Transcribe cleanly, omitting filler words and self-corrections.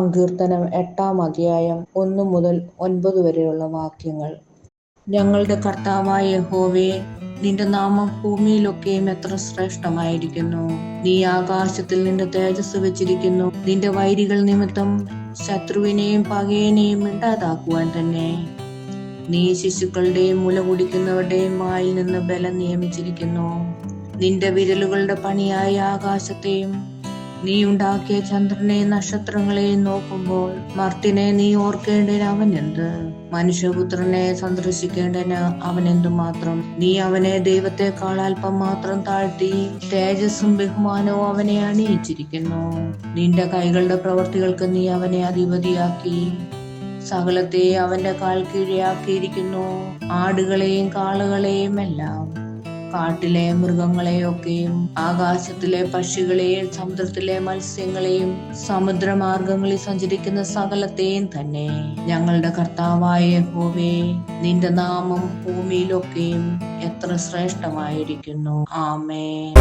സങ്കീർത്തനം 8-ാം അധ്യായം 1 മുതൽ 9 വരെയുള്ള വാക്യങ്ങൾ. ഞങ്ങളുടെ കർത്താവായ യഹോവേ, നിന്റെ നാമം ഭൂമിയിലൊക്കെയും എത്ര ശ്രേഷ്ഠമായിരിക്കുന്നു. നീ ആകാശത്തിൽ നിന്റെ തേജസ് വെച്ചിരിക്കുന്നു. നിന്റെ വൈരികൾ നിമിത്തം ശത്രുവിനെയും പകയനെയും ഇണ്ടാതാക്കുവാൻ തന്നെ. നീ ശിശുക്കളുടെയും മുല കുടിക്കുന്നവരുടെയും വായിൽ നിന്ന് ബലം നിയമിച്ചിരിക്കുന്നു. നിന്റെ വിരലുകളുടെ പണിയായ ആകാശത്തെയും നീ ഉണ്ടാക്കിയ ചന്ദ്രനെയും നക്ഷത്രങ്ങളെയും നോക്കുമ്പോൾ മർത്യനെ നീ ഓർക്കേണ്ടതിന് അവനെന്ത്? മനുഷ്യപുത്രനെ സന്ദർശിക്കേണ്ടതിന് അവനെന്തുമാത്രം? നീ അവനെ ദൈവത്തെക്കാൾ അല്പം മാത്രം താഴ്ത്തി തേജസ്സും ബഹുമാനവും അവനെ അണിയിച്ചിരിക്കുന്നു. നിന്റെ കൈകളുടെ പ്രവൃത്തികൾക്ക് നീ അവനെ അധിപതിയാക്കി സകലത്തെ അവന്റെ കാൽ കീഴെയാക്കിയിരിക്കുന്നു. ആടുകളെയും കാളകളെയും എല്ലാം, കാട്ടിലെ മൃഗങ്ങളെയൊക്കെയും, ആകാശത്തിലെ പക്ഷികളെയും, സമുദ്രത്തിലെ മത്സ്യങ്ങളെയും, സമുദ്രമാർഗങ്ങളിൽ സഞ്ചരിക്കുന്ന സകലത്തെയും തന്നെ. ഞങ്ങളുടെ കർത്താവായ യഹോവേ, നിന്റെ നാമം ഭൂമിയിലൊക്കെയും എത്ര ശ്രേഷ്ഠമായിരിക്കുന്നു. ആമേൻ.